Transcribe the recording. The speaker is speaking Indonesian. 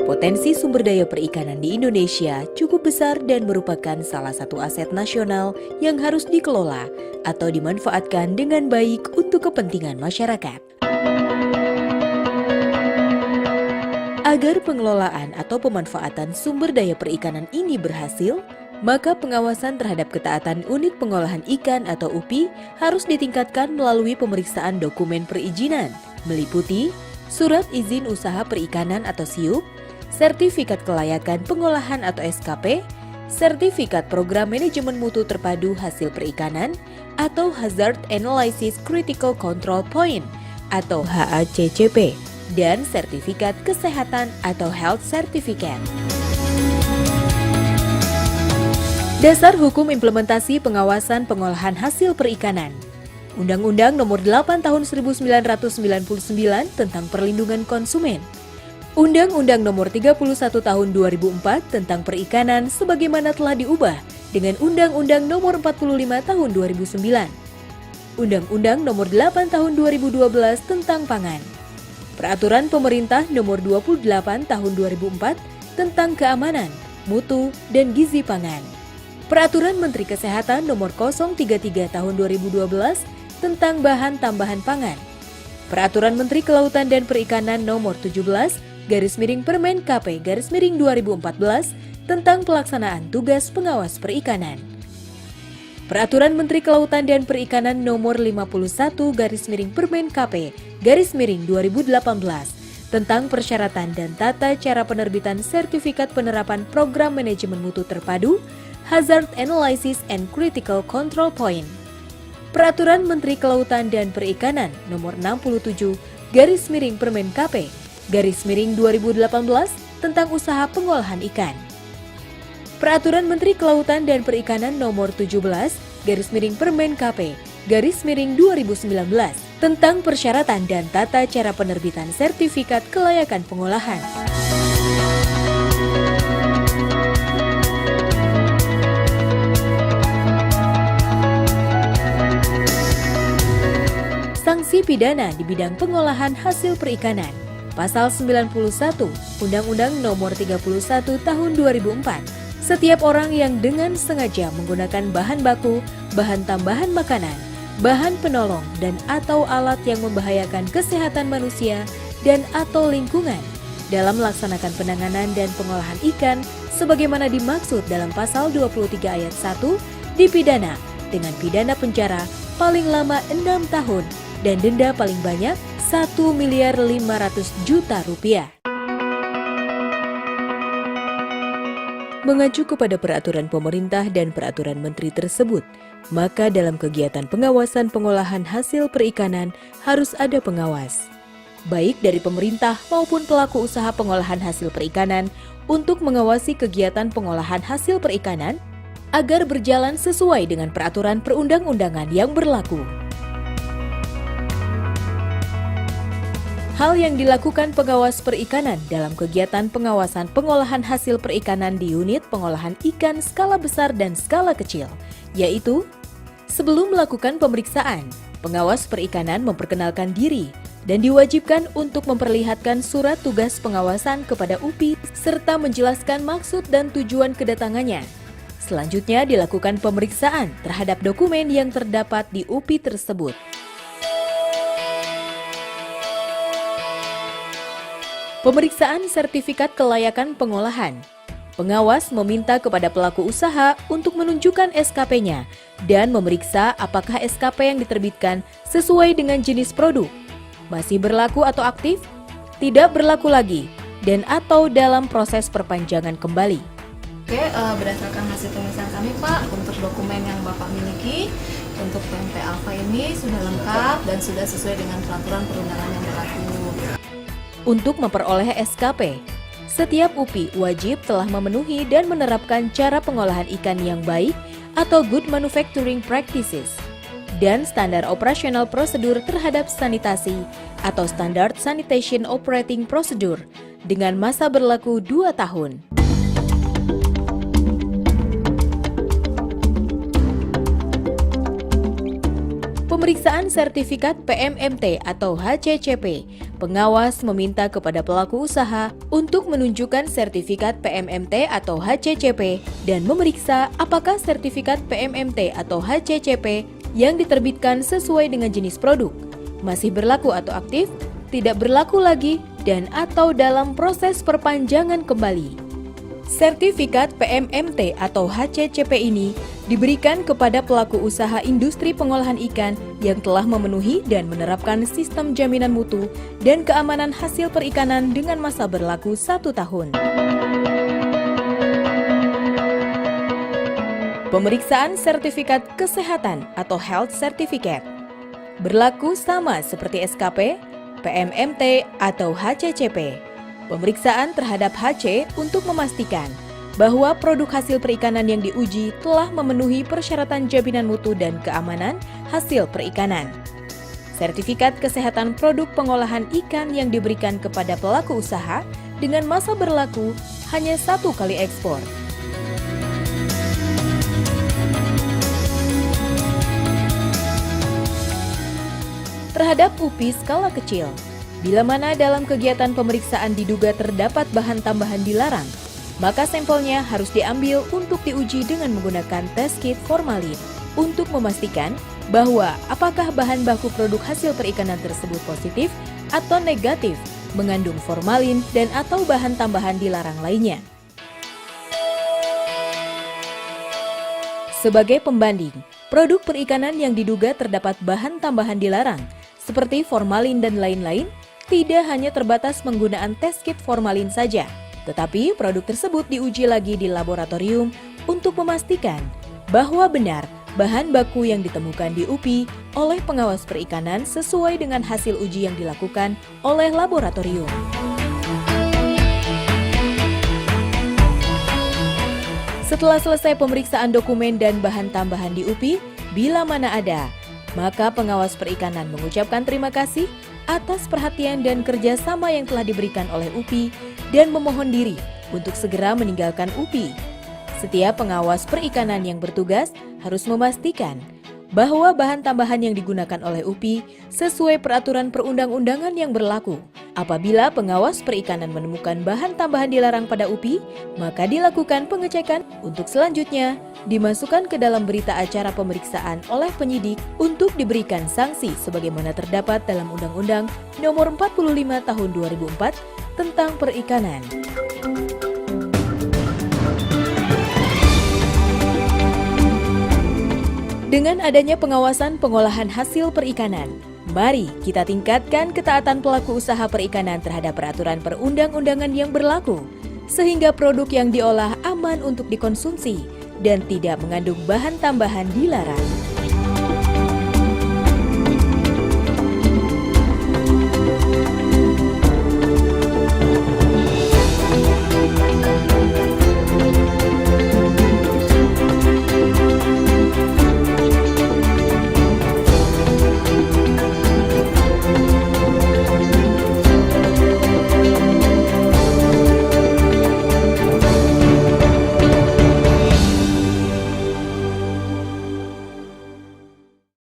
Potensi sumber daya perikanan di Indonesia cukup besar dan merupakan salah satu aset nasional yang harus dikelola atau dimanfaatkan dengan baik untuk kepentingan masyarakat. Agar pengelolaan atau pemanfaatan sumber daya perikanan ini berhasil, maka pengawasan terhadap ketaatan unit pengolahan ikan atau UPI harus ditingkatkan melalui pemeriksaan dokumen perizinan, meliputi Surat Izin Usaha Perikanan atau SIUP, Sertifikat Kelayakan Pengolahan atau SKP, Sertifikat Program Manajemen Mutu Terpadu Hasil Perikanan atau Hazard Analysis Critical Control Point atau HACCP, dan Sertifikat Kesehatan atau Health Certificate. Dasar Hukum Implementasi Pengawasan Pengolahan Hasil Perikanan. Undang-Undang Nomor 8 Tahun 1999 tentang Perlindungan Konsumen. Undang-Undang Nomor 31 Tahun 2004 tentang Perikanan sebagaimana telah diubah dengan Undang-Undang Nomor 45 Tahun 2009. Undang-Undang Nomor 8 Tahun 2012 tentang Pangan. Peraturan Pemerintah Nomor 28 Tahun 2004 tentang Keamanan, Mutu, dan Gizi Pangan. Peraturan Menteri Kesehatan Nomor 033 Tahun 2012 tentang Bahan Tambahan Pangan. Peraturan Menteri Kelautan dan Perikanan Nomor 17/Permen KP/2014 tentang pelaksanaan tugas pengawas perikanan. Peraturan Menteri Kelautan dan Perikanan Nomor 51/Permen KP/2018 tentang persyaratan dan tata cara penerbitan sertifikat penerapan program manajemen mutu terpadu, Hazard Analysis and Critical Control Point. Peraturan Menteri Kelautan dan Perikanan Nomor 67/Permen KP/2018 tentang usaha pengolahan ikan. Peraturan Menteri Kelautan dan Perikanan Nomor 17/Permen KP/2019 tentang persyaratan dan tata cara penerbitan sertifikat kelayakan pengolahan. Sanksi pidana di bidang pengolahan hasil perikanan. Pasal 91 Undang-Undang Nomor 31 Tahun 2004. Setiap orang yang dengan sengaja menggunakan bahan baku, bahan tambahan makanan, bahan penolong dan atau alat yang membahayakan kesehatan manusia dan atau lingkungan dalam melaksanakan penanganan dan pengolahan ikan sebagaimana dimaksud dalam pasal 23 ayat 1 dipidana dengan pidana penjara paling lama 6 tahun dan denda paling banyak Rp1.500.000.000. Mengacu kepada peraturan pemerintah dan peraturan menteri tersebut, maka dalam kegiatan pengawasan pengolahan hasil perikanan harus ada pengawas, baik dari pemerintah maupun pelaku usaha pengolahan hasil perikanan untuk mengawasi kegiatan pengolahan hasil perikanan agar berjalan sesuai dengan peraturan perundang-undangan yang berlaku. Hal yang dilakukan pengawas perikanan dalam kegiatan pengawasan pengolahan hasil perikanan di unit pengolahan ikan skala besar dan skala kecil, yaitu sebelum melakukan pemeriksaan, pengawas perikanan memperkenalkan diri dan diwajibkan untuk memperlihatkan surat tugas pengawasan kepada UPI serta menjelaskan maksud dan tujuan kedatangannya. Selanjutnya dilakukan pemeriksaan terhadap dokumen yang terdapat di UPI tersebut. Pemeriksaan sertifikat kelayakan pengolahan. Pengawas meminta kepada pelaku usaha untuk menunjukkan SKP-nya dan memeriksa apakah SKP yang diterbitkan sesuai dengan jenis produk, masih berlaku atau aktif, tidak berlaku lagi, dan atau dalam proses perpanjangan kembali. Oke, berdasarkan hasil pemeriksaan kami Pak, untuk dokumen yang Bapak miliki, untuk PMP Alpha ini sudah lengkap dan sudah sesuai dengan peraturan perundangan yang berlaku. Untuk memperoleh SKP, setiap UPI wajib telah memenuhi dan menerapkan cara pengolahan ikan yang baik atau Good Manufacturing Practices dan standar operasional prosedur terhadap sanitasi atau Standard Sanitation Operating Procedure dengan masa berlaku 2 tahun. Pemeriksaan sertifikat PMMT atau HCCP, pengawas meminta kepada pelaku usaha untuk menunjukkan sertifikat PMMT atau HCCP dan memeriksa apakah sertifikat PMMT atau HCCP yang diterbitkan sesuai dengan jenis produk, masih berlaku atau aktif, tidak berlaku lagi, dan atau dalam proses perpanjangan kembali. Sertifikat PMMT atau HCCP ini diberikan kepada pelaku usaha industri pengolahan ikan yang telah memenuhi dan menerapkan sistem jaminan mutu dan keamanan hasil perikanan dengan masa berlaku 1 tahun. Pemeriksaan sertifikat kesehatan atau health certificate berlaku sama seperti SKP, PMMT atau HCCP. Pemeriksaan terhadap HC untuk memastikan bahwa produk hasil perikanan yang diuji telah memenuhi persyaratan jaminan mutu dan keamanan hasil perikanan. Sertifikat kesehatan produk pengolahan ikan yang diberikan kepada pelaku usaha dengan masa berlaku hanya 1 kali ekspor. Terhadap UPI skala kecil, bila mana dalam kegiatan pemeriksaan diduga terdapat bahan tambahan dilarang, maka sampelnya harus diambil untuk diuji dengan menggunakan tes kit formalin untuk memastikan bahwa apakah bahan baku produk hasil perikanan tersebut positif atau negatif mengandung formalin dan atau bahan tambahan dilarang lainnya. Sebagai pembanding, produk perikanan yang diduga terdapat bahan tambahan dilarang seperti formalin dan lain-lain tidak hanya terbatas penggunaan tes kit formalin saja, tetapi produk tersebut diuji lagi di laboratorium untuk memastikan bahwa benar bahan baku yang ditemukan di UPI oleh pengawas perikanan sesuai dengan hasil uji yang dilakukan oleh laboratorium. Setelah selesai pemeriksaan dokumen dan bahan tambahan di UPI, bila mana ada, maka pengawas perikanan mengucapkan terima kasih atas perhatian dan kerjasama yang telah diberikan oleh UPI dan memohon diri untuk segera meninggalkan UPI. Setiap pengawas perikanan yang bertugas harus memastikan bahwa bahan tambahan yang digunakan oleh UPI sesuai peraturan perundang-undangan yang berlaku. Apabila pengawas perikanan menemukan bahan tambahan dilarang pada UPI, maka dilakukan pengecekan untuk selanjutnya dimasukkan ke dalam berita acara pemeriksaan oleh penyidik untuk diberikan sanksi sebagaimana terdapat dalam Undang-Undang Nomor 45 Tahun 2004 tentang Perikanan. Dengan adanya pengawasan pengolahan hasil perikanan, mari kita tingkatkan ketaatan pelaku usaha perikanan terhadap peraturan perundang-undangan yang berlaku, sehingga produk yang diolah aman untuk dikonsumsi dan tidak mengandung bahan tambahan dilarang.